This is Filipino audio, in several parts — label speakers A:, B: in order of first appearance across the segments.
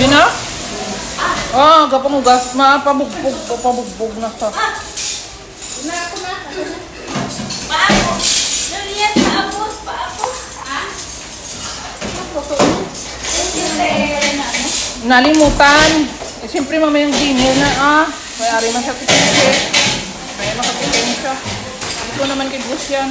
A: Yun na? Ah, kapangugas. Pabugbog na sa.
B: Paako. Juliet, paapos.
A: Nalimutan. Eh, siyempre mamayang dinner na may ari man sa kitchen. May makapiteng siya. Ito naman kay Gus yan.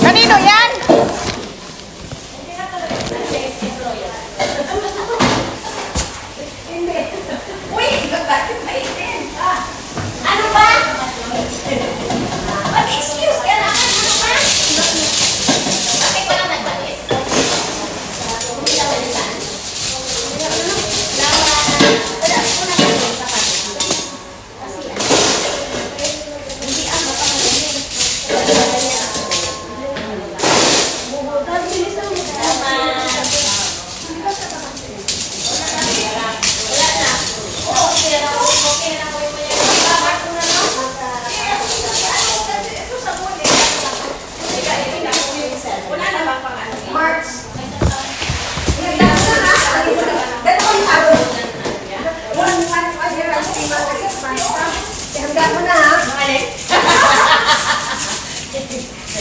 A: Kanino yan?
B: Uy, bakit maitin? Ano ba? Mag-excuse ka na. Ano ba? Bakit ko lang nagbalis? Hindi ka balisan.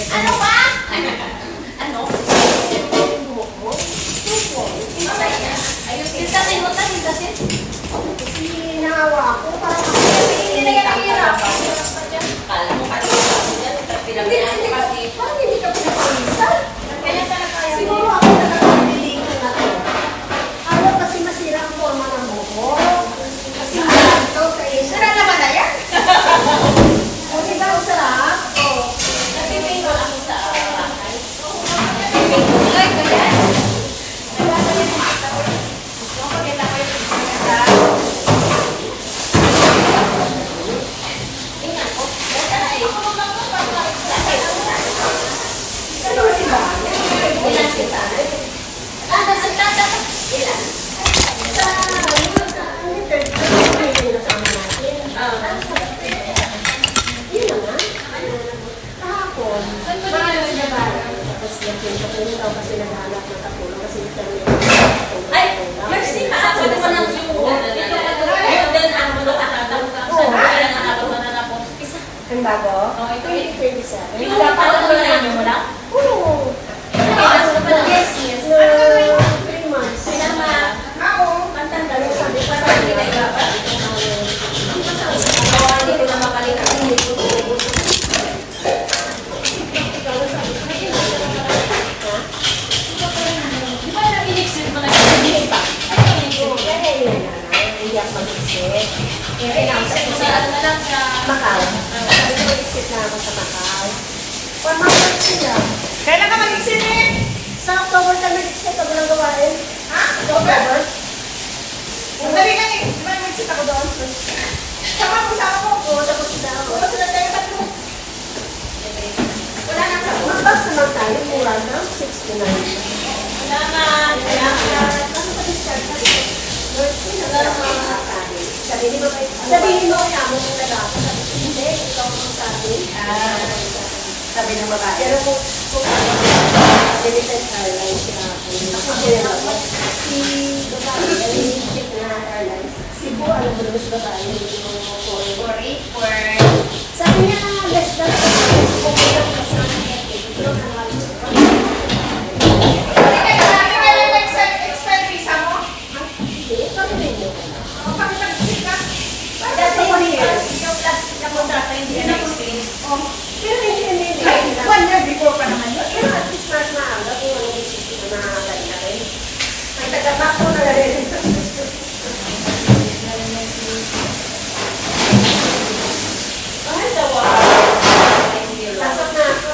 B: Ano ba? Ano? Ayos, hintasin mo ta, hintasin.
C: Hinahawa ako para
B: Hindi na yan ang hirap. Kala mo kasi pinagpinaan ko kasi.
C: parang hindi ka pinapalisan.
B: Kaya talaga kaya.
C: Siguro ako talaga nililigo na to. Ano kasi masira ang forma ng buko. Kasi masarap to sa isa.
B: Sira naman na yan.
C: O diba ang sarap? O.
B: Nagpipinto ako sa bahay. Nagpipinto. Ay, kaya. Nabasa niya yung makita ko. Yung pagkita ko yung pagkita. Tingnan ko. Basta na eh. Saan ba nila
C: Maalas na
B: yun?
C: ba? Tapos nagpunta ko rin daw kasi naghanap ng katulong kasi nagtanong
B: Ay, Mercy, maaabot mo ng yung then ang mulo katatawag ka. Saan ba yan ang abot na na po? Isa.
C: Ang bago?
B: Oh, ito
C: 2027.
B: Yung parang mo na yung mula?
C: Oo.
B: Yes, yes.
C: 3 months.
B: Salamat.
C: Pantanda yung sabi ko sa
B: Sabi na
C: kanya.
B: iba pa. Hindi ko na makalit kasi hindi ko ubus. Di ba na-inexit mo na yung hindi pa?
C: Hindi ako mag-isip.
B: Inexit mo sa ano na lang sa...
C: Macau. Sabi ko mag-isip na ako sa Macau. 1 month sila.
A: Kailan ka mag-exit eh?
C: Sa October ka mag-isip ako lang gawain.
A: Ha?
C: October?
A: Madali ka eh. Di ba mag-exit ako doon? Sama mo sa ako.
C: Oo, tapos na ako.
A: Tapos na tayo tatlo.
B: Wala na sa...
C: Magbas naman tayo, mura na, 6 to 9.
B: Salamat. Salamat.
C: Ano ba discharge ka? Sabihin mo kaya mo kung lalaki. Sabi ko, hindi, ikaw ang sabi. Sabi ng babae. Pero kung Philippine Airlines siya, ako siya naman. Si babae, ay ship na airlines. Cebu, alam mo naman si babae, hindi mo for sabi niya, less than kung ilang kasama niya, ito ang
A: Extend visa mo?
C: hindi, pag-rin mo.
A: Pag nag-exit ka?
C: Dati ko years.
B: Yung plastic na kontrata hindi na na-experience.
C: Pero hindi.
A: 1 year before pa naman yun.
C: Pero at least mas maaga kung ano yung isip na nakakali na rin. Ang taga-back ko na rin.
B: Ay, sawa. Thank you, Lord.
C: Pasok na ako.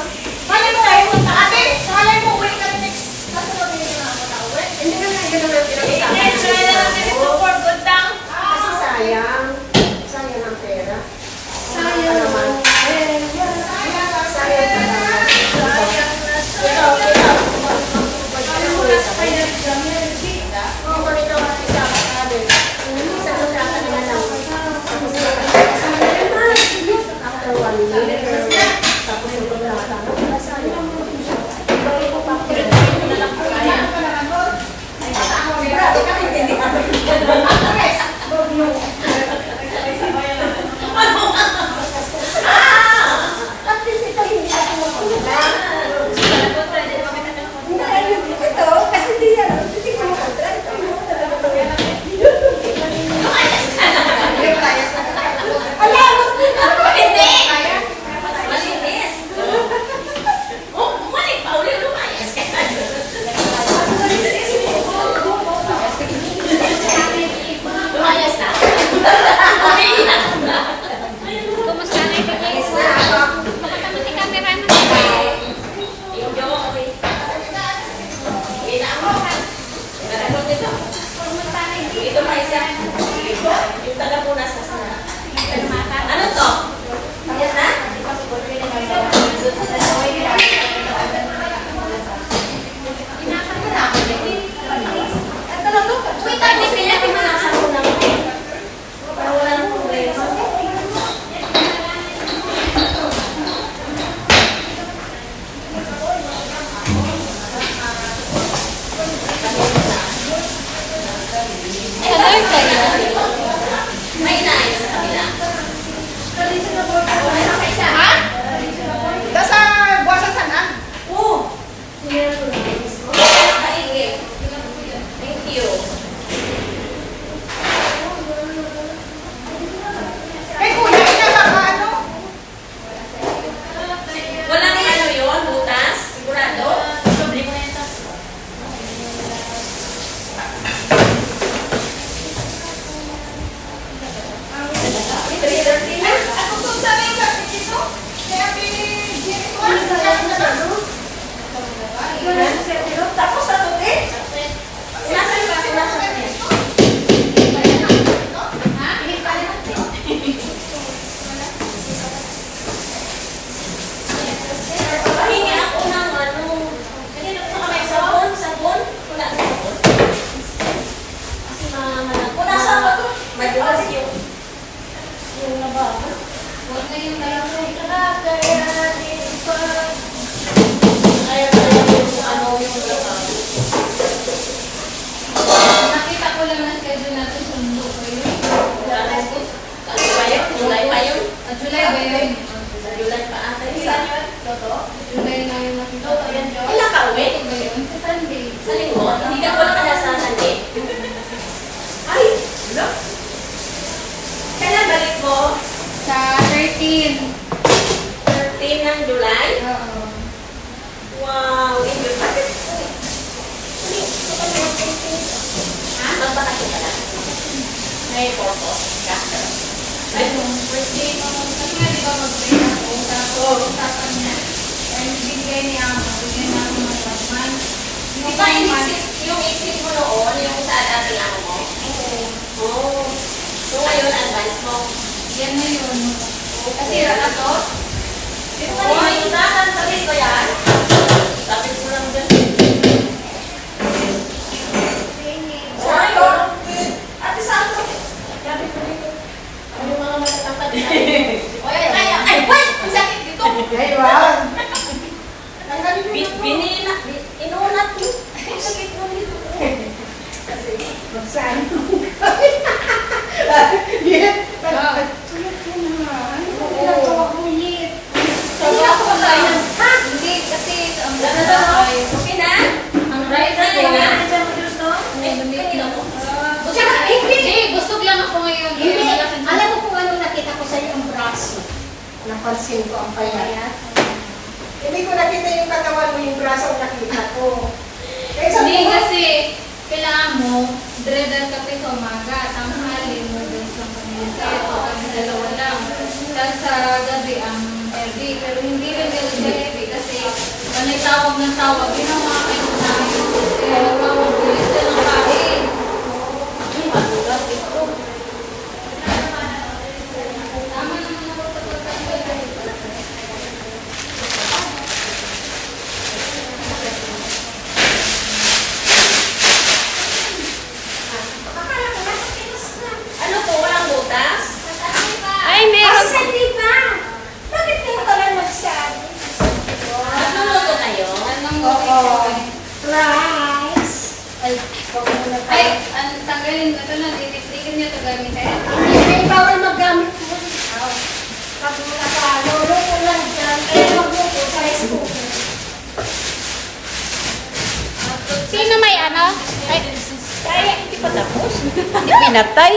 B: Luto?
D: July na yung nakita.
B: Luto yan, Diyos. Ilang ka uwi?
D: Ito ba yun? Sa Sunday.
B: Sa linggo? Hindi ka wala ka na sa Sunday? Ay! Wala? Kailan balik mo?
D: Sa 13.
B: 13 ng July?
D: Oo.
B: Wow! Enjoy. Bakit? Ha? Magbakasyon ka lang? May purpose ka? Ay,
D: Birthday ko. Kasi nga di ba mag-pray ako. Tapos usapan niya. And bigay niya ako. Bigay niya ako ng laman.
B: di ba yung exit mo noon, yung sa dating ano mo? Oo. So ngayon, advance mo.
D: Yan na yun.
B: Kasi na to? Dito ka rin. Sabi ko yan. Sabi ko lang dyan. Ay, ate saan ko? Sabi ko dito. Ano yung mga matatangkad dito? Ay, wait! Ang sakit dito.
C: Ay, wow. Tanggalin mo na.
B: Binila. Inunat mo. Ang sakit mo dito.
C: Kasi, magsaan mo kami. Yet, sulit mo na. Ano ba ginagawa mo, Yet?
B: Hindi ako kakain. Ha?
D: Hindi, kasi ang
B: Ano to? Okay na?
D: ang rice
B: Ay,
D: ko.
B: na. Nandiyan mo dito, no?
D: Ay,
B: Kanina mo.
C: Tsaka, hindi.
D: Hindi, busog lang ako ngayon.
C: Hindi.
D: Kaya malaki na-
C: Alam mo kung ano nakita ko sa'yo ang braso. Napansin ko ang payat. Hindi ko nakita yung katawan mo, yung braso ang nakita ko. Kaya sabi
D: Hindi
C: ko,
D: kasi kailangan mo, dreadal ka sa umaga, tanghali mo dun sa pamiliset, o kami dalawa lang. Tapos sa gabi ang heavy, pero hindi rin ganun sa heavy kasi panay tawag ng tawag, ginawa kayo na yun. Kaya nagtawag ulit ka ng kain.
B: Magulat dito.
D: Tama naman ako sa pagkakas.
B: Akala ko nasa Pinas na. Ano po, walang butas?
D: Ay,
C: Asan di ba? Bakit kayo ka lang magsabi?
B: Nagluluto kayo?
D: Anong
C: Oo.
D: motivation?
C: Rice. Ay, huwag mo na
D: Ay,
C: tayo.
D: tanggalin ito na, titiktikin niyo ito gamitin.
C: Hindi, bawal maggamit mo. Pag nakalo, ko lang dyan. Kaya magluto sa rice cooker.
D: Sino may ano? Ay,
B: Kaya hindi pa tapos. Hindi pinatay.